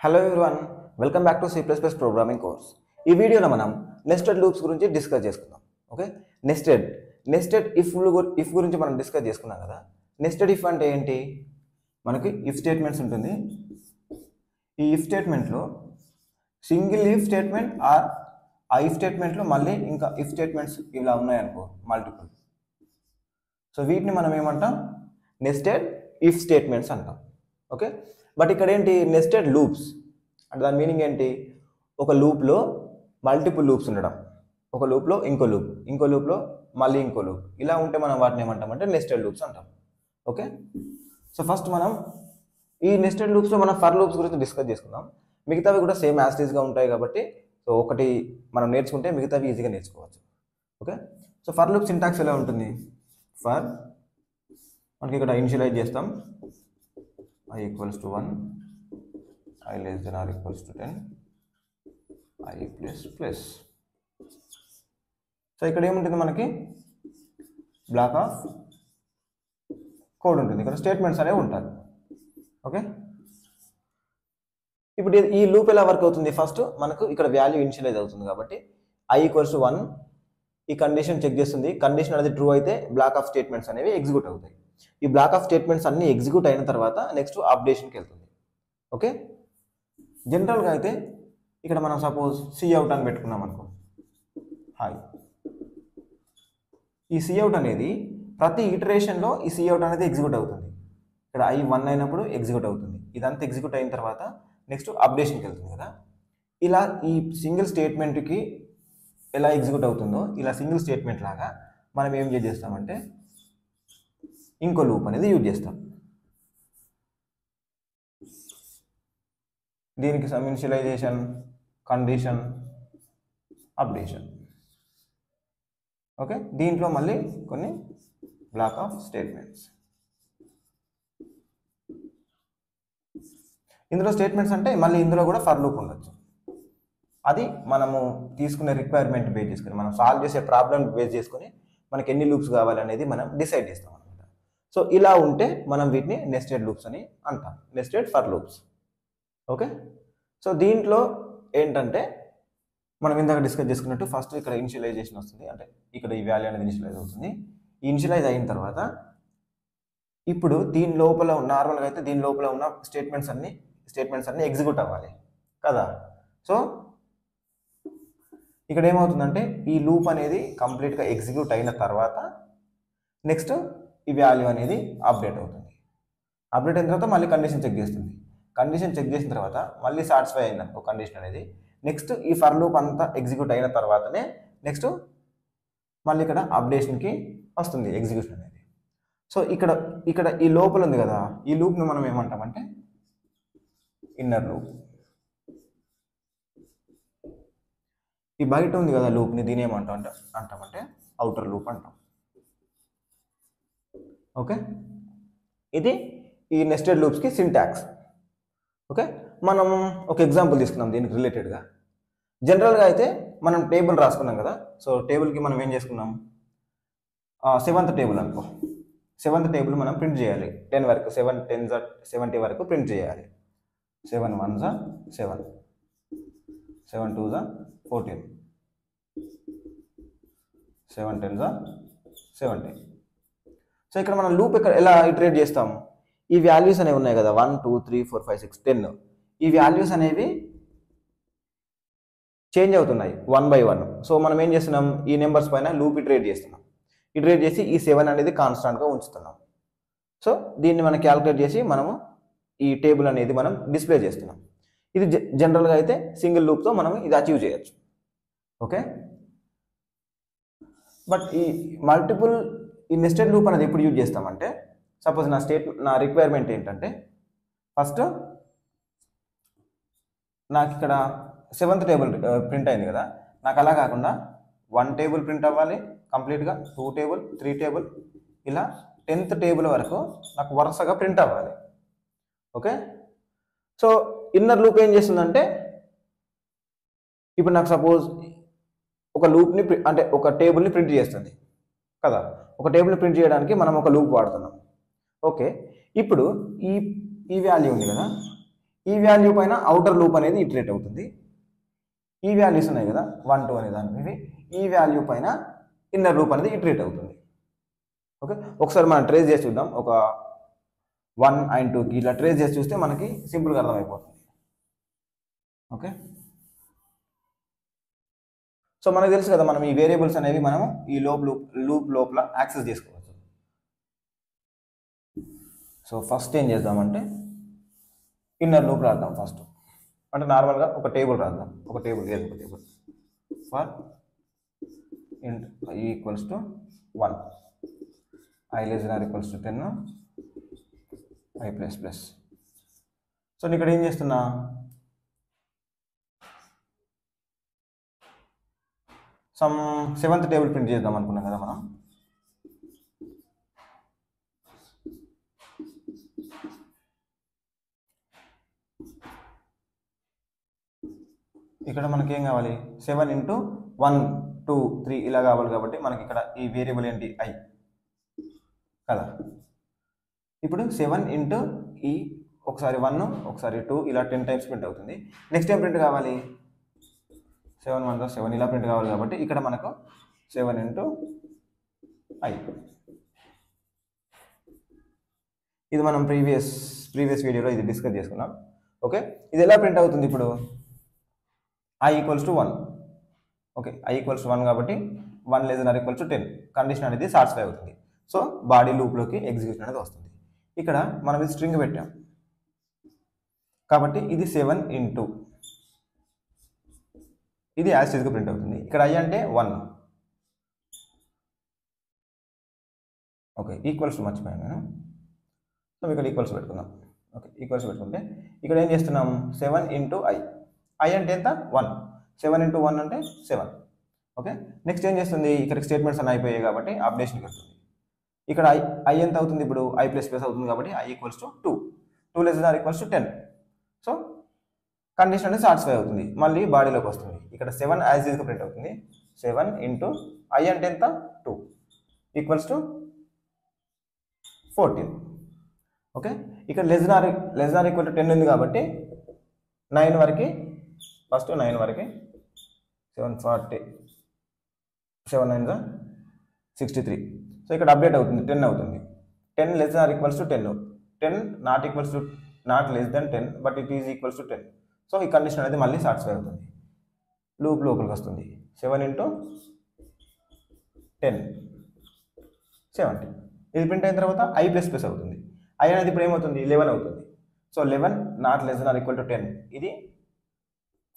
Hello everyone, welcome back to C++ programming course. ఈ వీడియోలో మనం నెస్టెడ్ లూప్స్ గురించి డిస్కస్ చేసుకుందాం. ఓకే, నెస్టెడ్ ఇఫ్ గురించి మనం డిస్కస్ చేసుకున్నాం కదా. నెస్టెడ్ ఇఫ్ అంటే ఏంటి? మనకి ఇఫ్ స్టేట్మెంట్స్ ఉంటుంది. ఈ ఇఫ్ స్టేట్మెంట్లో సింగిల్ ఇఫ్ స్టేట్మెంట్ ఆర్ ఆ ఇఫ్ స్టేట్మెంట్లో మళ్ళీ ఇంకా ఇఫ్ స్టేట్మెంట్స్ ఇలా ఉన్నాయనుకో, మల్టిపుల్. సో వీటిని మనం ఏమంటాం? నెస్టెడ్ ఇఫ్ స్టేట్మెంట్స్ అంటాం. ఓకే, బట్ ఇక్కడ ఏంటి? నెస్టెడ్ లూప్స్ అంటే దాని మీనింగ్ ఏంటి? ఒక లూప్లో మల్టిపుల్ లూప్స్ ఉండడం, ఒక లూప్లో ఇంకో లూప్లో మళ్ళీ ఇంకో లూప్, ఇలా ఉంటే మనం వాటిని ఏమంటామంటే నెస్టెడ్ లూప్స్ అంటాం. ఓకే, సో ఫస్ట్ మనం ఈ నెస్టెడ్ లూప్స్లో మనం ఫర్ లూప్స్ గురించి డిస్కస్ చేసుకుందాం. మిగతావి కూడా సేమ్ యాజ్ టీజ్గా ఉంటాయి కాబట్టి సో ఒకటి మనం నేర్చుకుంటే మిగతావి ఈజీగా నేర్చుకోవచ్చు. Okay, so for loop syntax ఎలా ఉంటుంది? ఫర్ మనకి ఇక్కడ ఇనిషియలైజ్ చేస్తాం, i equals to 1, i less than or equals to 10, i plus plus. So ఇక్కడ ఏముంటుంది? మనకి బ్లాక్ ఆఫ్ కోడ్ ఉంటుంది, ఇక్కడ స్టేట్మెంట్స్ అనేవి ఉంటాయి. ఓకే, ఇప్పుడు ఈ లూప్ ఎలా వర్క్ అవుతుంది? ఫస్ట్ మనకు ఇక్కడ వాల్యూ ఇనిషియలైజ్ అవుతుంది కాబట్టి i equals to 1 ఈ కండిషన్ చెక్ చేస్తుంది. కండిషన్ అనేది ట్రూ అయితే బ్లాక్ ఆఫ్ స్టేట్మెంట్స్ అనేవి ఎగ్జిక్యూట్ అవుతాయి. ఈ బ్లాక్ ఆఫ్ స్టేట్మెంట్స్ అన్ని ఎగ్జిక్యూట్ అయిన తర్వాత నెక్స్ట్ అప్డేషన్కి వెళ్తుంది. ఓకే, జనరల్గా అయితే ఇక్కడ మనం సపోజ్ సిఅవుట్ అని పెట్టుకున్నాం అనుకో, హాయ్. ఈ సిఅవుట్ అనేది ప్రతి ఇటరేషన్లో ఈ సిఅవుట్ అనేది ఎగ్జిక్యూట్ అవుతుంది. ఇక్కడ i1 అయినప్పుడు ఎగ్జిక్యూట్ అవుతుంది. ఇదంతా ఎగ్జిక్యూట్ అయిన తర్వాత నెక్స్ట్ అప్డేషన్కి వెళ్తుంది కదా. ఇలా ఈ సింగిల్ స్టేట్మెంట్కి ఎలా ఎగ్జిక్యూట్ అవుతుందో ఇలా సింగిల్ స్టేట్మెంట్ లాగా మనం ఏం చేస్తామంటే ఇంకో లూప్ అనేది యూజ్ చేస్తాం. దీనికి some initialization, condition, updation. Okay, దీంట్లో మళ్ళీ కొన్ని బ్లాక్ ఆఫ్ స్టేట్మెంట్స్. ఇందులో స్టేట్మెంట్స్ అంటే మళ్ళీ ఇందులో కూడా ఫర్ లూప్ ఉండొచ్చు. అది మనము తీసుకునే రిక్వైర్మెంట్ బేస్ చేసుకుని, మనం సాల్వ్ చేసే ప్రాబ్లమ్ బేస్ చేసుకుని మనకి ఎన్ని లూప్స్ కావాలి అనేది మనం డిసైడ్ చేస్తాం అనమాట. సో ఇలా ఉంటే మనం వీటిని నెస్టెడ్ లూప్స్ అని అంటాం, nested for loops. Okay, so దీంట్లో ఏంటంటే మనం ఇందాక డిస్కస్ చేసుకున్నట్టు ఫస్ట్ ఇక్కడ ఇనిషియలైజేషన్ వస్తుంది, అంటే ఇక్కడ ఈ వాల్యూ అనేది ఇనిషియలైజ్ అవుతుంది. ఈ ఇనిషియలైజ్ అయిన తర్వాత ఇప్పుడు దీని లోపల నార్మల్గా అయితే దీని లోపల ఉన్న స్టేట్మెంట్స్ అన్ని ఎగ్జిక్యూట్ అవ్వాలి కదా. సో ఇక్కడ ఏమవుతుందంటే ఈ లూప్ అనేది కంప్లీట్గా ఎగ్జిక్యూట్ అయిన తర్వాత నెక్స్ట్ ఈ వాల్యూ అనేది అప్డేట్ అవుతుంది. అప్డేట్ అయిన తర్వాత మళ్ళీ కండిషన్ చెక్ చేస్తుంది. కండిషన్ చెక్ చేసిన తర్వాత మళ్ళీ సాటిస్ఫై అయింది ఒక కండిషన్ అనేది. నెక్స్ట్ ఈ ఫర్ లూప్ అంతా ఎగ్జిక్యూట్ అయిన తర్వాతనే నెక్స్ట్ మళ్ళీ ఇక్కడ అప్డేషన్కి వస్తుంది ఎగ్జిక్యూషన్ అనేది. సో ఇక్కడ ఈ లోపల ఉంది కదా, ఈ లూప్ని మనం ఏమంటామంటే ఇన్నర్ లూప్. ఈ బయట ఉంది కదా లూప్ని, దీని ఏమంటామంటే అవుటర్ లూప్ అంటాం. ఓకే, ఇది ఈ నెస్టెడ్ లూప్స్కి సింటాక్స్. ఓకే, మనం ఒక ఎగ్జాంపుల్ తీసుకున్నాం దీనికి రిలేటెడ్గా. జనరల్గా అయితే మనం టేబుల్ రాసుకున్నాం కదా. సో టేబుల్కి మనం ఏం చేసుకున్నాం? 7th టేబుల్ అనుకో. 7th టేబుల్ మనం ప్రింట్ చేయాలి 10 వరకు, 7 10s 70 వరకు ప్రింట్ చేయాలి. 7 1s 7, 7 2s 14, 7 10s 70. సో ఇక్కడ మనం లూప్ ఎలా ఇటరేట్ చేస్తాం? ఈ వాల్యూస్ అనేవి ఉన్నాయి కదా, 1 2 3 4 5 6 10. ఈ వాల్యూస్ అనేవి చేంజ్ అవుతున్నాయి 1 by 1. సో మనం ఏం చేస్తున్నాం? ఈ నెంబర్స్ పైన లూప్ ఇటరేట్ చేస్తున్నాం. ఇటరేట్ చేసి ఈ 7 అనేది కాన్స్టాంట్గా ఉంచుతున్నాం. సో దీన్ని మనం క్యాలిక్యులేట్ చేసి మనము ఈ టేబుల్ అనేది మనం డిస్ప్లే చేస్తున్నాం. ఇది జనరల్గా అయితే సింగిల్ లూప్తో మనం ఇది అచీవ్ చేయొచ్చు. ఓకే, బట్ ఈ నెస్టెడ్ లూప్ అనేది ఎప్పుడు యూజ్ చేస్తామంటే, సపోజ్ నా రిక్వైర్మెంట్ ఏంటంటే ఫస్ట్ నాకు ఇక్కడ 7th టేబుల్ ప్రింట్ అయింది కదా, నాకు అలా కాకుండా 1 టేబుల్ ప్రింట్ అవ్వాలి కంప్లీట్గా, 2 టేబుల్ 3 టేబుల్, ఇలా 10th టేబుల్ వరకు నాకు వరుసగా ప్రింట్ అవ్వాలి. ఓకే, సో ఇన్నర్ లూప్ ఏం చేస్తుందంటే ఇప్పుడు నాకు సపోజ్ ఒక లూప్ని అంటే ఒక టేబుల్ని ప్రింట్ చేస్తుంది కదా. ఒక టేబుల్ని ప్రింట్ చేయడానికి మనం ఒక లూప్ వాడుతున్నాం. ఓకే, ఇప్పుడు ఈ వాల్యూ ఉంది కదా, ఈ వాల్యూ పైన అవుటర్ లూప్ అనేది ఇటరేట్ అవుతుంది. ఈ వాల్యూస్ ఉన్నాయి కదా 1 2 అనే దాని ఈ వాల్యూ పైన ఇన్నర్ లూప్ అనేది ఇటరేట్ అవుతుంది. ఓకే, ఒకసారి మనం ట్రేస్ చేసి చూద్దాం. ఒక 1 and 2కి ఇట్లా ట్రేస్ చేసి చూస్తే మనకి సింపుల్గా అర్థమైపోతుంది. ఓకే, సో మనకు తెలుసు కదా మనం ఈ వేరియబుల్స్ అనేవి మనము ఈ లూప్ లోపల యాక్సెస్ చేసుకోవచ్చు. సో ఫస్ట్ ఏం చేద్దామంటే ఇన్నర్ లూప్ రాద్దాం. ఫస్ట్ అంటే నార్మల్గా ఒక టేబుల్ రాద్దాం. ఒక table for int i equals to 1, i less than or equals to 10, i plus plus. So నేను ఇక్కడ ఏం చేస్తున్నా, సమ్ 7th టేబుల్ ప్రింట్ చేద్దాం అనుకున్నాం కదా మనం. ఇక్కడ మనకి ఏం కావాలి, 7 into 1 2 3 ఇలా కావాలి. కాబట్టి మనకి ఇక్కడ ఈ వేరియబుల్ ఏంటి, i కదా. ఇప్పుడు 7 into ఈ ఒకసారి 1 ఒకసారి 2 ఇలా 10 టైమ్స్ ప్రింట్ అవుతుంది. నెక్స్ట్ ఏం ప్రింట్ కావాలి, 7 1 7 ఇలా ప్రింట్ కావాలి. కాబట్టి ఇక్కడ మనకు 7 into i. ఇది మనం ప్రీవియస్ వీడియోలో ఇది డిస్కస్ చేసుకున్నాం. ఓకే, ఇది ఎలా ప్రింట్ అవుతుంది ఇప్పుడు, i equals to 1. Okay, i equals to 1 కాబట్టి 1 less than or equals to 10 condition అనేది సాటిస్ఫై అవుతుంది. సో బాడీ లూప్లోకి ఎగ్జిక్యూషన్ అనేది వస్తుంది. ఇక్కడ మనం ఇది స్ట్రింగ్ పెట్టాం కాబట్టి ఇది 7 into ఇది యాజ్ టీజ్గా ప్రింట్ అవుతుంది. ఇక్కడ i అంటే 1. ఓకే, ఈక్వల్స్ మర్చిపోయాను నేను. సో ఇక్కడ ఈక్వల్స్ పెట్టుకుందాం. ఓకే, ఈక్వల్స్ పెట్టుకుంటే ఇక్కడ ఏం చేస్తున్నాం, 7 into i. i అంటే ఎంత, 1. 7 into 1 అంటే 7. ఓకే, నెక్స్ట్ ఏం చేస్తుంది, ఇక్కడ స్టేట్మెంట్స్ అన్నీ అయిపోయాయి కాబట్టి అప్డేషన్కి వెళ్తుంది. ఇక్కడ i ఎంత అవుతుంది ఇప్పుడు, i ప్లస్ ప్లస్ అవుతుంది కాబట్టి i equals to 2. 2 less than or equals to 10. So condition అనేది సాటిస్ఫై అవుతుంది. మళ్ళీ బాడీలోకి వస్తుంది. ఇక్కడ 7 యాజ్ ఈజ్గా ప్రింట్ అవుతుంది. 7 into i అంటే ఎంత, 2 ఈక్వల్స్ టు 14. ఓకే, ఇక్కడ లెస్ దాన్ ఈక్వల్ టు 10 ఉంది కాబట్టి 9 వరకు, ఫస్ట్ 9 వరకు 740 7 9 63. సో ఇక్కడ అప్డేట్ అవుతుంది, 10 అవుతుంది. 10 less than or equals to 10. 10 not less then 10 but it is equals to 10. So ఈ కండిషన్ అనేది మళ్ళీ సాటిస్ఫై అవుతుంది. లూప్ లోపలికి వస్తుంది. 7 into 10 70. ఇది ప్రింట్ అయిన తర్వాత i ప్లస్ ప్లస్ అవుతుంది. i అనేది ఇప్పుడు ఏమవుతుంది, 11 అవుతుంది. So 11 not less than or equal to 10 ఇది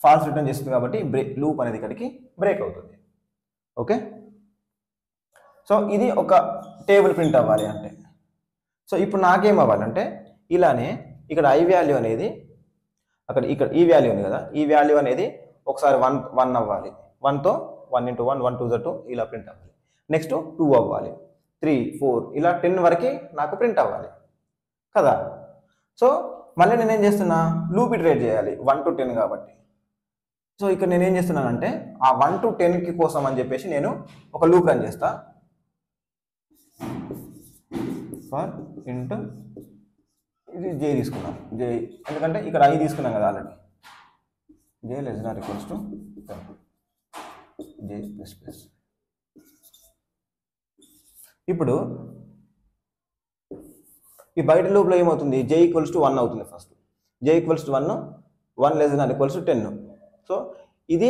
ఫాల్స్ రిటర్న్ చేస్తుంది కాబట్టి లూప్ అనేది ఇక్కడికి బ్రేక్ అవుతుంది. ఓకే, సో ఇది ఒక టేబుల్ ప్రింట్ అవ్వాలి అంటే. సో ఇప్పుడు నాకేం అవ్వాలంటే ఇలానే ఇక్కడ i వాల్యూ అనేది ఇక్కడ ఈ వాల్యూ ఉంది కదా, ఈ వాల్యూ అనేది ఒకసారి 1 అవ్వాలి. 1తో 1 into 1 1 2 2 ఇలా ప్రింట్ అవ్వాలి. నెక్స్ట్ 2 అవ్వాలి, 3 4 ఇలా 10 వరకు నాకు ప్రింట్ అవ్వాలి కదా. సో మళ్ళీ నేనేం చేస్తున్నా, లూప్ ఇటరేట్ చేయాలి 1 to 10 కాబట్టి. సో ఇక్కడ నేనేం చేస్తున్నానంటే ఆ 1 to 10 కోసం అని చెప్పేసి నేను ఒక లూప్ రన్ చేస్తా. ఫర్ ఇంట్ ఇది j తీసుకున్నాం, j ఎందుకంటే ఇక్కడ i తీసుకున్నాం కదా already. j less than or equals to 10, j plus plus. ఇప్పుడు ఈ బయట లూప్లో ఏమవుతుంది, j ఈక్వల్స్ టు 1 అవుతుంది. First j equals to 1 less than or equals to 10. So ఇది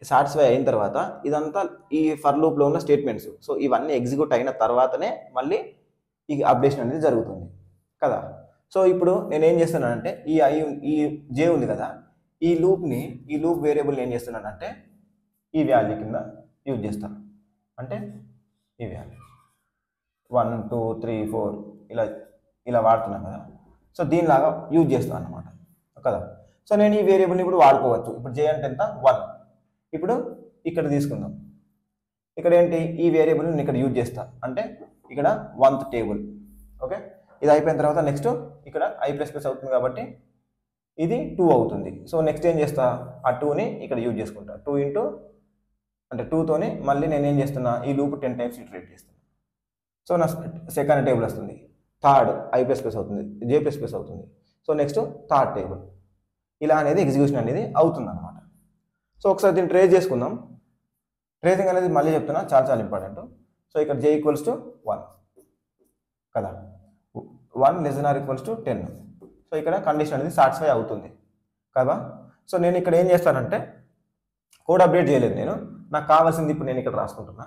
సాటిస్ఫై అయిన తర్వాత ఇదంతా ఈ ఫర్ లూప్లో ఉన్న స్టేట్మెంట్స్. సో ఇవన్నీ ఎగ్జిక్యూట్ అయిన తర్వాతనే మళ్ళీ ఈ అప్డేషన్ అనేది జరుగుతుంది కదా. సో ఇప్పుడు నేనేం చేస్తున్నానంటే ఈ j ఉంది కదా, ఈ లూప్ వేరియబుల్ని ఏం చేస్తున్నానంటే ఈ వాల్యూ కింద యూజ్ చేస్తాను. అంటే ఈ వాల్యూ 1 2 3 4 ఇలా వాడుతున్నాను కదా. సో దీనిలాగా యూజ్ చేస్తాను అన్నమాట కదా. సో నేను ఈ వేరియబుల్ని ఇప్పుడు వాడుకోవచ్చు. ఇప్పుడు j అంటే ఎంత, 1. ఇప్పుడు ఇక్కడ తీసుకుందాం. ఇక్కడ ఏంటి, ఈ వేరియబుల్ని ఇక్కడ యూజ్ చేస్తా. అంటే ఇక్కడ 1th టేబుల్. ఓకే, ఇది అయిపోయిన తర్వాత నెక్స్ట్ ఇక్కడ i ప్లస్ ప్లస్ అవుతుంది కాబట్టి ఇది 2 అవుతుంది. సో నెక్స్ట్ ఏం చేస్తా, ఆ 2ని ఇక్కడ యూజ్ చేసుకుంటా. 2 into అంటే 2తోని మళ్ళీ నేను ఏం చేస్తున్నా, ఈ లూప్ 10 టైమ్స్ ఇటరేట్ చేస్తాను. సో నా సెకండ్ టేబుల్ వస్తుంది. థర్డ్ i ప్లస్ ప్లస్ అవుతుంది, j ప్లస్ ప్లస్ అవుతుంది. So next third table. ఇలా అనేది ఎగ్జిక్యూషన్ అనేది అవుతుంది అనమాట. సో ఒకసారి దీన్ని ట్రేస్ చేసుకుందాం. ట్రేసింగ్ అనేది మళ్ళీ చెప్తున్నా, చాలా చాలా ఇంపార్టెంట్. సో ఇక్కడ j ఈక్వల్స్ టు 1 కదా, 1 less than or equals to 10. So ఇక్కడ కండిషన్ అనేది సాటిస్ఫై అవుతుంది కదా. సో నేను ఇక్కడ ఏం చేస్తానంటే కోడ్ అప్డేట్ చేయలేదు నేను, నాకు కావాల్సింది ఇప్పుడు నేను ఇక్కడ రాసుకుంటున్నా.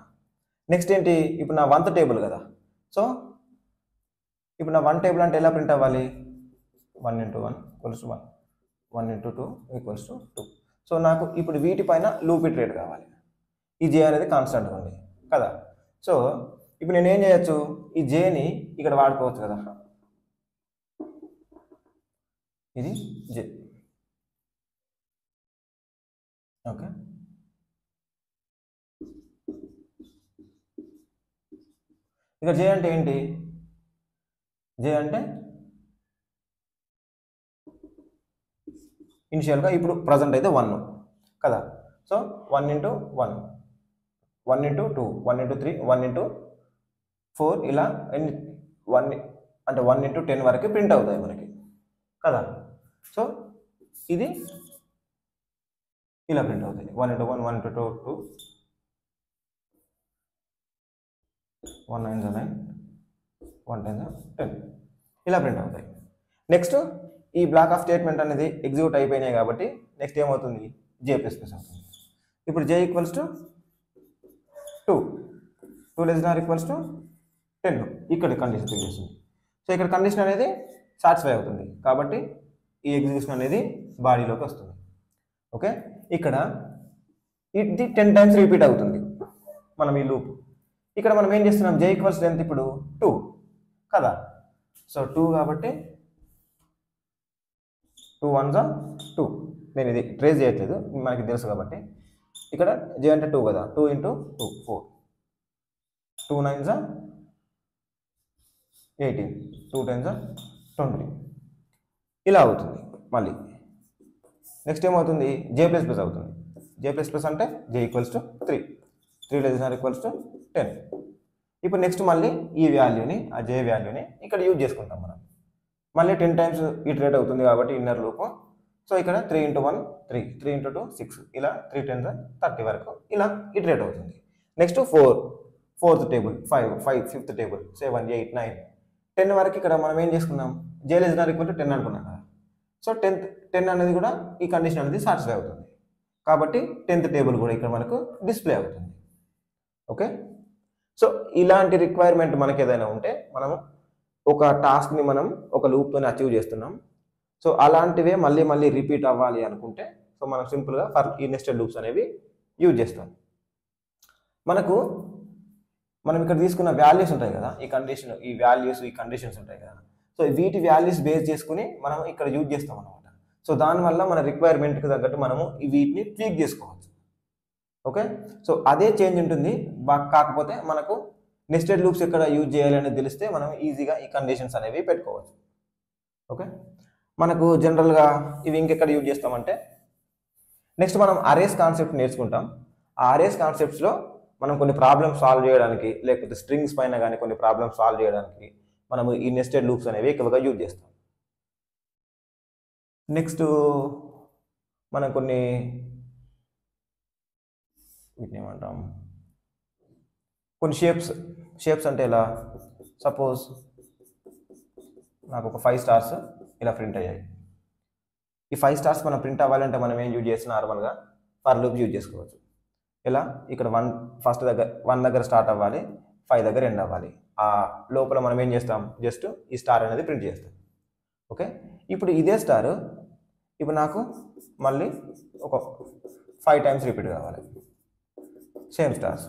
నెక్స్ట్ ఏంటి, ఇప్పుడు నా 1th టేబుల్ కదా. సో ఇప్పుడు నా 1 టేబుల్ అంటే ఎలా ప్రింట్ అవ్వాలి, 1 × 1 equals to 1, 1 × 2 equals to 2. So నాకు ఇప్పుడు వీటిపైన లూప్ ఇటరేట్ కావాలి. ఈ జే అనేది కాన్స్టెంట్ ఉంది కదా. సో ఇప్పుడు నేను ఏం చేయొచ్చు, ఈ జేని ఇక్కడ వాడుకోవచ్చు కదా, ఇది జే. ఓకే, ఇక్కడ జే అంటే ఏంటి, జే అంటే ఇనిషియల్గా ఇప్పుడు ప్రజెంట్ అయితే 1 కదా. సో 1 × 1, 1 × 2, 1 × 3, 1 × 4 ఇలా 1 అంటే 1 × 10 వరకు ప్రింట్ అవుతాయి మనకి కదా. సో ఇది ఇలా ప్రింట్ అవుతాయి, 1 × 1, 1 × 2, 2, 1 9 9, 1 10 10 ఇలా ప్రింట్ అవుతాయి. నెక్స్ట్ ఈ బ్లాక్ ఆఫ్ స్టేట్మెంట్ అనేది ఎగ్జిక్యూట్ అయిపోయినాయి కాబట్టి నెక్స్ట్ ఏమవుతుంది, j++ అవుతుంది. ఇప్పుడు j equals to 2, 2 less than or equals to 10 ఇక్కడ కండిషన్ చేస్తుంది. సో ఇక్కడ కండిషన్ అనేది సాటిస్ఫై అవుతుంది కాబట్టి ఈ ఎగ్జిక్యూషన్ అనేది బాడీలోకి వస్తుంది. ఓకే, ఇక్కడ ఇది 10 టైమ్స్ రిపీట్ అవుతుంది మనం ఈ లూప్. ఇక్కడ మనం ఏం చేస్తున్నాం, j ఈక్వల్స్ ఎంత ఇప్పుడు 2 కదా. సో 2 కాబట్టి 2 1s 2. నేను ఇది ట్రేస్ చేయట్లేదు, మనకి తెలుసు కాబట్టి. ఇక్కడ j అంటే 2 కదా, 2 × 2 4, 2 9s 18, 2 10s 20 ఇలా అవుతుంది. మళ్ళీ నెక్స్ట్ ఏమవుతుంది, j++ అవుతుంది. j++ అంటే j equals to 3, 3 less than or equals to 10. ఇప్పుడు నెక్స్ట్ మళ్ళీ ఈ వాల్యూని, ఆ j వాల్యూని ఇక్కడ యూజ్ చేసుకుంటాం మనం. మళ్ళీ 10 టైమ్స్ ఇటరేట్ అవుతుంది కాబట్టి ఇన్నర్ లూప్. సో ఇక్కడ 3 × 1 3, 3 × 2 6, ఇలా 3 10s 30 వరకు ఇలా ఇటరేట్ అవుతుంది. Next 4th table, 5 5th table, 7 8 9 10 వరకు ఇక్కడ మనం ఏం చేసుకున్నాం, j less than or equal to 10 అనుకున్నాం కదా. సో 10 అనేది కూడా ఈ కండిషన్ అనేది సాటిస్ఫై అవుతుంది కాబట్టి 10th టేబుల్ కూడా ఇక్కడ మనకు డిస్ప్లే అవుతుంది. ఓకే, సో ఇలాంటి రిక్వైర్మెంట్ మనకి ఏదైనా ఉంటే మనము ఒక టాస్క్ని మనం ఒక లూప్తోనే అచీవ్ చేస్తున్నాం. సో అలాంటివే మళ్ళీ మళ్ళీ రిపీట్ అవ్వాలి అనుకుంటే సో మనం సింపుల్గా ఫర్ ఈ నెస్టెడ్ లూప్స్ అనేవి యూజ్ చేస్తాం. మనం ఇక్కడ తీసుకున్న వాల్యూస్ ఉంటాయి కదా, ఈ కండిషన్, ఈ వాల్యూస్, ఈ కండిషన్స్ ఉంటాయి కదా. సో వీటి వాల్యూస్ బేస్ చేసుకుని మనం ఇక్కడ యూజ్ చేస్తాం అనమాట. సో దానివల్ల మన రిక్వైర్మెంట్కి తగ్గట్టు మనము వీటిని ట్వీక్ చేసుకోవచ్చు. ఓకే, సో అదే చేంజ్ ఉంటుంది. కాకపోతే మనకు నెస్టెడ్ లూప్స్ ఎక్కడ యూజ్ చేయాలి అనేది తెలిస్తే మనం ఈజీగా ఈ కండిషన్స్ అనేవి పెట్టుకోవచ్చు. ఓకే, మనకు జనరల్గా ఇవి ఇంకెక్కడ యూజ్ చేస్తామంటే నెక్స్ట్ మనం అరేస్ కాన్సెప్ట్ నేర్చుకుంటాం. ఆ అరేస్ కాన్సెప్ట్స్లో మనం కొన్ని ప్రాబ్లమ్స్ సాల్వ్ చేయడానికి, లేకపోతే స్ట్రింగ్స్ పైన కానీ కొన్ని ప్రాబ్లమ్స్ సాల్వ్ చేయడానికి మనము ఈ నెస్టెడ్ లూప్స్ అనేవి ఎక్కువగా యూజ్ చేస్తాం. నెక్స్ట్ మనం వీటిని ఏమంటాం, కొన్ని షేప్స్ అంటే ఇలా సపోజ్ నాకు ఒక 5 స్టార్స్ ఇలా ప్రింట్ అయ్యాయి. ఈ 5 స్టార్స్ మనం ప్రింట్ అవ్వాలంటే మనం ఏం యూజ్ చేసిన నార్మల్గా ఫర్ లూప్ యూజ్ చేసుకోవచ్చు. ఇలా ఇక్కడ 1 దగ్గర స్టార్ట్ అవ్వాలి, 5 దగ్గర ఎండ్ అవ్వాలి. ఆ లోపల మనం ఏం చేస్తాం, జస్ట్ ఈ స్టార్ అనేది ప్రింట్ చేస్తాం. ఓకే, ఇప్పుడు ఇదే స్టార్ ఇప్పుడు నాకు మళ్ళీ ఒక 5 టైమ్స్ రిపీట్ కావాలి, సేమ్ స్టార్స్.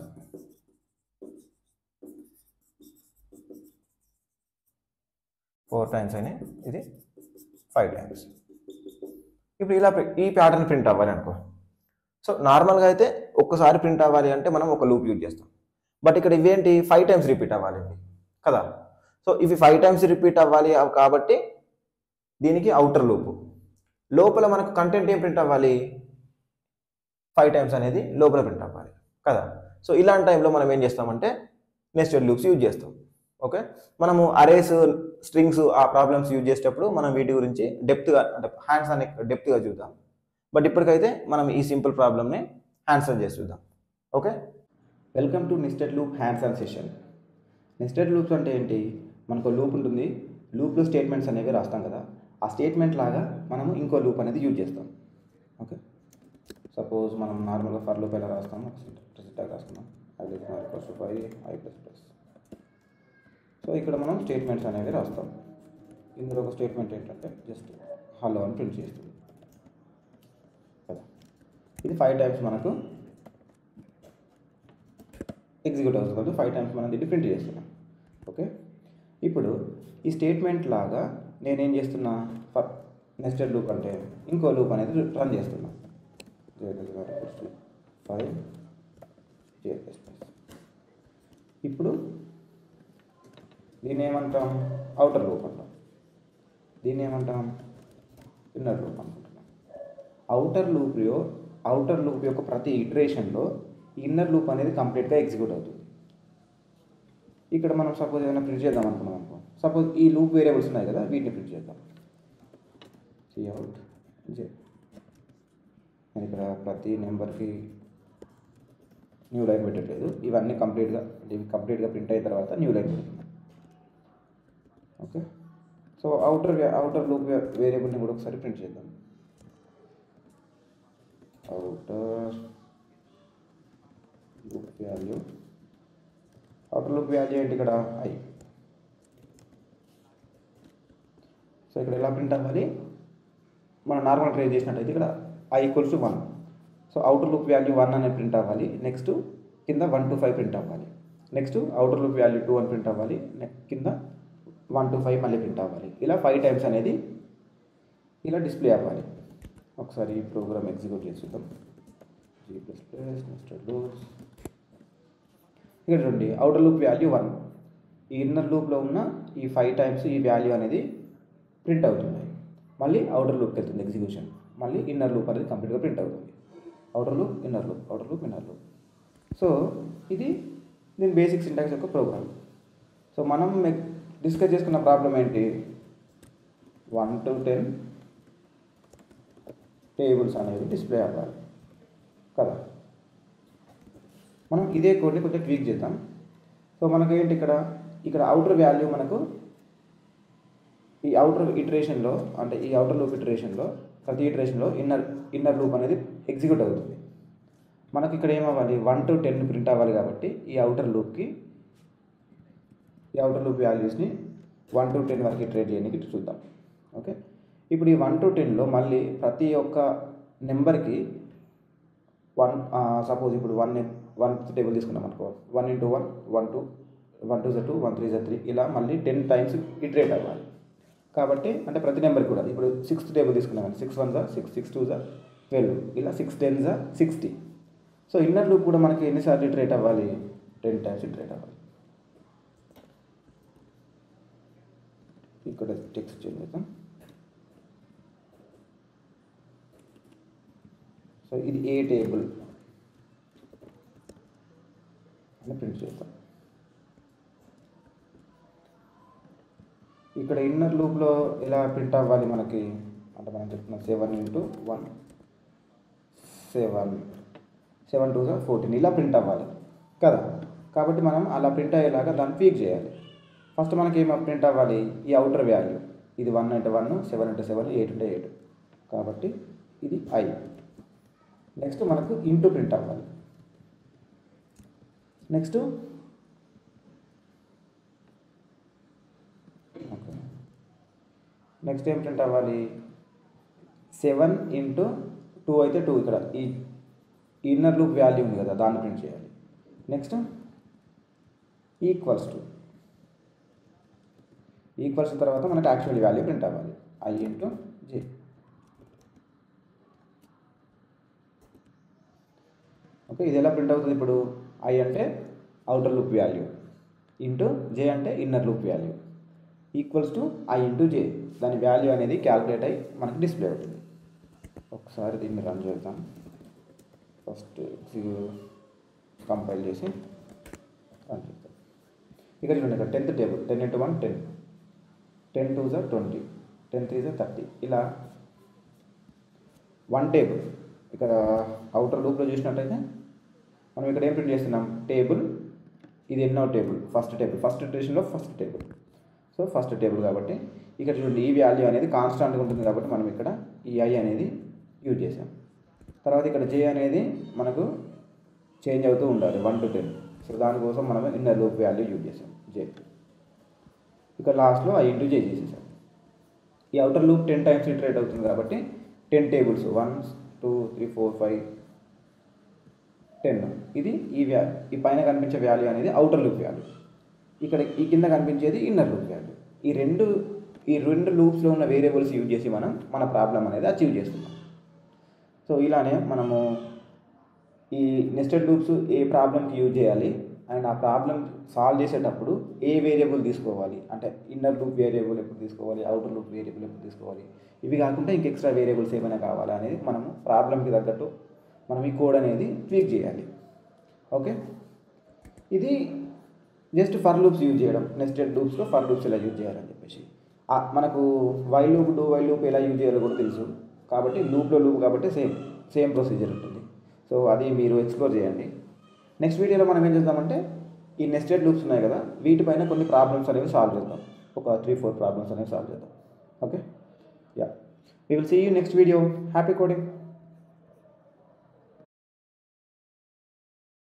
ఫోర్ టైమ్స్ అయినాయి, ఇది 5 టైమ్స్. ఇప్పుడు ఇలా ఈ ప్యాటర్న్ ప్రింట్ అవ్వాలి అనుకో. సో నార్మల్గా అయితే ఒక్కసారి ప్రింట్ అవ్వాలి అంటే మనం ఒక లూప్ యూజ్ చేస్తాం. బట్ ఇక్కడ ఇవేంటి 5 టైమ్స్ రిపీట్ అవ్వాలి కదా. సో ఇవి 5 టైమ్స్ రిపీట్ అవ్వాలి కాబట్టి దీనికి అవుటర్ లూప్. లోపల మనకు కంటెంట్ ఏం ప్రింట్ అవ్వాలి, 5 టైమ్స్ అనేది లోపల ప్రింట్ అవ్వాలి కదా. సో ఇలాంటి టైంలో మనం ఏం చేస్తామంటే నెస్టెడ్ లూప్స్ యూజ్ చేస్తాం. ఓకే, మనము అరేస్, స్ట్రింగ్స్ ఆ ప్రాబ్లమ్స్ యూజ్ చేసేటప్పుడు మనం వీటి గురించి డెప్త్గా అంటే హ్యాండ్స్ అనే డెప్త్గా చూద్దాం. బట్ ఇప్పటికైతే మనం ఈ సింపుల్ ప్రాబ్లమ్ని హ్యాండ్స్ ఆన్ చేసి చూద్దాం. Okay, welcome to nested loop hands on session. Nested loops అంటే ఏంటి? మనకు లూప్ ఉంటుంది, లూప్లో స్టేట్మెంట్స్ అనేవి రాస్తాం కదా, ఆ స్టేట్మెంట్ లాగా మనము ఇంకో లూప్ అనేది యూజ్ చేస్తాం. ఓకే, సపోజ్ మనం నార్మల్గా ఫర్ లూప్ ఎలా రాస్తాము, సింటాక్స్ రాసుకున్నాం, ఐ ప్లస్. సో ఇక్కడ మనం స్టేట్మెంట్స్ అనేవి రాస్తాం. ఇందులో ఒక స్టేట్మెంట్ ఏంటంటే జస్ట్ హలో అని ప్రింట్ చేస్తుంది కదా. ఇది 5 టైమ్స్ మనకు ఎగ్జిక్యూట్ అవుతుంది కాబట్టి 5 టైమ్స్ మనం దీన్ని ప్రింట్ చేస్తున్నాం. ఓకే, ఇప్పుడు ఈ స్టేట్మెంట్ లాగా నేనేం చేస్తున్నా, ఫర్ నెస్టెడ్ లూప్ అంటే ఇంకో లూప్ అనేది రన్ చేస్తున్నా. 5 ఇప్పుడు దీన్ని ఏమంటాం, అవుటర్ లూప్ అంటాం. దీన్ని ఏమంటాం, ఇన్నర్ లూప్ అనుకుంటున్నాం. అవుటర్ లూప్ యొక్క ప్రతి ఇటరేషన్లో ఇన్నర్ లూప్ అనేది కంప్లీట్గా ఎగ్జిక్యూట్ అవుతుంది. ఇక్కడ మనం సపోజ్ ఏమైనా ప్రింట్ చేద్దాం అనుకున్నాం అనుకో, సపోజ్ ఈ లూప్ వేరియబుల్స్ ఉన్నాయి కదా, వీటిని ప్రింట్ చేద్దాం. అవుట్ జే, నేను ఇక్కడ ప్రతి నెంబర్కి న్యూ లైన్ పెట్టట్లేదు, ఇవన్నీ కంప్లీట్గా ప్రింట్ అయిన తర్వాత న్యూ లైన్ పెడుతున్నాం. ఓకే, సో అవుటర్ లూప్ వేరియబుల్ని కూడా ఒకసారి ప్రింట్ చేద్దాం. అవుటర్ లూప్ వాల్యూ ఏంటి ఇక్కడ, ఐ. సో ఇక్కడ ఎలా ప్రింట్ అవ్వాలి, మనం నార్మల్ ట్రై చేసినట్టయితే ఇక్కడ i = 1. So outer loop value 1 అనేది ప్రింట్ అవ్వాలి, నెక్స్ట్ కింద 1 to 5 ప్రింట్ అవ్వాలి, నెక్స్ట్ అవుటర్ లూప్ వాల్యూ 2 అని ప్రింట్ అవ్వాలి, కింద 1 to 5 మళ్ళీ ప్రింట్ అవ్వాలి. ఇలా 5 టైమ్స్ అనేది ఇలా డిస్ప్లే అవ్వాలి. ఒకసారి ఈ ప్రోగ్రామ్ ఎగ్జిక్యూట్ చేసి చూద్దాం. G++ nested loops. ఇక్కడ చూడండి, అవుటర్ లూప్ వాల్యూ 1, ఈ ఇన్నర్ లూప్లో ఉన్న ఈ 5 టైమ్స్ ఈ వాల్యూ అనేది ప్రింట్ అవుతుంది. మళ్ళీ అవుటర్ లూప్కి వెళ్తుంది ఎగ్జిక్యూషన్, మళ్ళీ ఇన్నర్ లూప్ అనేది కంప్లీట్గా ప్రింట్ అవుతుంది. Outer loop, inner loop. So ఇది దీని బేసిక్ సింటాక్స్ యొక్క ప్రోగ్రామ్. సో మనం డిస్కస్ చేసుకున్న ప్రాబ్లం ఏంటి, 1 to 10 టేబుల్స్ అనేవి డిస్ప్లే అవ్వాలి కదా. మనం ఇదే కోడ్ని కొంచెం ట్వీక్ చేద్దాం. సో మనకేంటి ఇక్కడ అవుటర్ వాల్యూ మనకు ఈ అవుటర్ ఇటరేషన్లో, అంటే ఈ అవుటర్ లూప్ ఇటరేషన్లో ప్రతి ఇటరేషన్లో ఇన్నర్ లూప్ అనేది ఎగ్జిక్యూట్ అవుతుంది. మనకి ఇక్కడ ఏమవ్వాలి, 1 to 10 ప్రింట్ అవ్వాలి కాబట్టి ఈ అవుటర్ లూప్ వాల్యూస్ని 1 to 10 వరకు ఇటరేట్ చేయడానికి చూద్దాం. ఓకే, ఇప్పుడు ఈ 1 to 10లో మళ్ళీ ప్రతి ఒక్క నెంబర్కి సపోజ్ ఇప్పుడు 1 టేబుల్ తీసుకున్నాం అనుకో, 1 × 1 1 2 1 2 2 1 3 3 ఇలా మళ్ళీ 10 టైమ్స్ ఇటరేట్ అవ్వాలి. కాబట్టి అంటే ప్రతి నెంబర్కి కూడా ఇప్పుడు 6th టేబుల్ తీసుకున్నాం, 6 1 6 6 2 12 ఇలా 6 10 60. సో ఇన్నర్ లూప్ కూడా మనకి ఎన్నిసార్లు ఇటరేట్ అవ్వాలి, 10 టైమ్స్ ఇటరేట్ అవ్వాలి. ఇక్కడ టెక్స్ట్ చేంజ్ చేద్దాం. సో ఇది ఏ టేబుల్ అని ప్రింట్ చేద్దాం. ఇక్కడ ఇన్నర్ లూప్లో ఎలా ప్రింట్ అవ్వాలి మనకి అంటే మనం చెప్తున్నాం 7 × 1 7 2 14 ఇలా ప్రింట్ అవ్వాలి కదా. కాబట్టి మనం అలా ప్రింట్ అయ్యేలాగా దాన్ని ట్వీక్ చేయాలి. ఫస్ట్ మనకి ఏం ప్రింట్ అవ్వాలి, ఈ అవుటర్ వాల్యూ, ఇది 1 × 1 7 × 7 8 × 8, కాబట్టి ఇది i. నెక్స్ట్ మనకు ఇంటూ ప్రింట్ అవ్వాలి. నెక్స్ట్ ఏం ప్రింట్ అవ్వాలి, 7 × 2 అయితే 2, ఇక్కడ ఈ ఇన్నర్ లూప్ వాల్యూ ఉంది కదా దాన్ని ప్రింట్ చేయాలి. నెక్స్ట్ ఈక్వల్స్ తర్వాత మనకి యాక్చువల్ వాల్యూ ప్రింట్ అవ్వాలి, i × j. ఓకే, ఇది ఎలా ప్రింట్ అవుతుంది, ఇప్పుడు i అంటే outer loop value, into j అంటే inner loop value, equals to i × j. దాని వాల్యూ అనేది క్యాలిక్యులేట్ అయ్యి మనకి డిస్ప్లే అవుతుంది. ఒకసారి దీన్ని రన్ చేద్దాం. ఫస్ట్ కంపైల్ చేసి రన్ చేద్దాం. ఇక్కడ చూడండి, ఇక్కడ 10th టేబుల్ 10 × 1 10, 10 2 = 20, 10 3 = 30. ఇలా 1 టేబుల్. ఇక్కడ అవుటర్ లూప్లో చూసినట్టయితే మనం ఇక్కడ ఏం ప్రింట్ చేస్తున్నాం, టేబుల్, ఇది ఎన్నో టేబుల్, ఫస్ట్ టేబుల్, ఫస్ట్ ఇటరేషన్లో first table. So first table కాబట్టి ఇక్కడ చూడండి ఈ వాల్యూ అనేది కాన్స్టాంట్గా ఉంటుంది కాబట్టి మనం ఇక్కడ ఈ I అనేది యూజ్ చేసాం. తర్వాత ఇక్కడ J అనేది మనకు చేంజ్ అవుతూ ఉండాలి 1 to 10. సో దానికోసం మనం ఇన్నర్ లూప్ వాల్యూ యూజ్ చేసాం J. ఇక్కడ లాస్ట్లో I × J చేసేసాం. ఈ అవుటర్ లూప్ 10 times ఇటరేట్ అవుతుంది కాబట్టి 10 టేబుల్స్ 1 2 3 4 5 10. ఇది ఈ పైన కనిపించే వాల్యూ అనేది అవుటర్ లూప్ వాల్యూ, ఇక్కడ ఈ కింద కనిపించేది ఇన్నర్ లూప్ వాల్యూ. ఈ రెండు లూప్స్లో ఉన్న వేరియబుల్స్ యూజ్ చేసి మనం మన ప్రాబ్లం అనేది అచీవ్ చేస్తున్నాం. సో ఇలానే మనము ఈ నెస్టెడ్ లూప్స్ ఏ ప్రాబ్లంకి యూజ్ చేయాలి అండ్ ఆ ప్రాబ్లం సాల్వ్ చేసేటప్పుడు ఏ వేరియబుల్ తీసుకోవాలి, అంటే ఇన్నర్ లూప్ వేరియబుల్ ఎప్పుడు తీసుకోవాలి, అవుటర్ లూప్ వేరియబుల్ ఎప్పుడు తీసుకోవాలి, ఇవి కాకుండా ఇంక ఎక్స్ట్రా వేరియబుల్స్ ఏమైనా కావాలా అనేది మనము ప్రాబ్లంకి తగ్గట్టు మనం ఈ కోడ్ అనేది ట్వీక్ చేయాలి. ఓకే, ఇది జస్ట్ ఫర్ లూప్స్ యూజ్ చేయడం, నెస్టెడ్ లూప్స్లో ఫర్ లూప్స్ ఎలా యూజ్ చేయాలని చెప్పేసి. మనకు while loop, do while loop ఎలా యూజ్ చేయాలో కూడా తెలుసు కాబట్టి లూప్లో లూప్ కాబట్టి సేమ్ ప్రొసీజర్ ఉంటుంది. సో అది మీరు ఎక్స్ప్లోర్ చేయండి. నెక్స్ట్ వీడియోలో మనం ఏం చేద్దామంటే ఈ నెస్టెడ్ లూప్స్ ఉన్నాయి కదా, వీటిపైన కొన్ని ప్రాబ్లమ్స్ అనేవి సాల్వ్ చేద్దాం. ఒక 3-4 ప్రాబ్లమ్స్ అనేవి సాల్వ్ చేద్దాం. Okay, yeah, we will see you next video. Happy coding.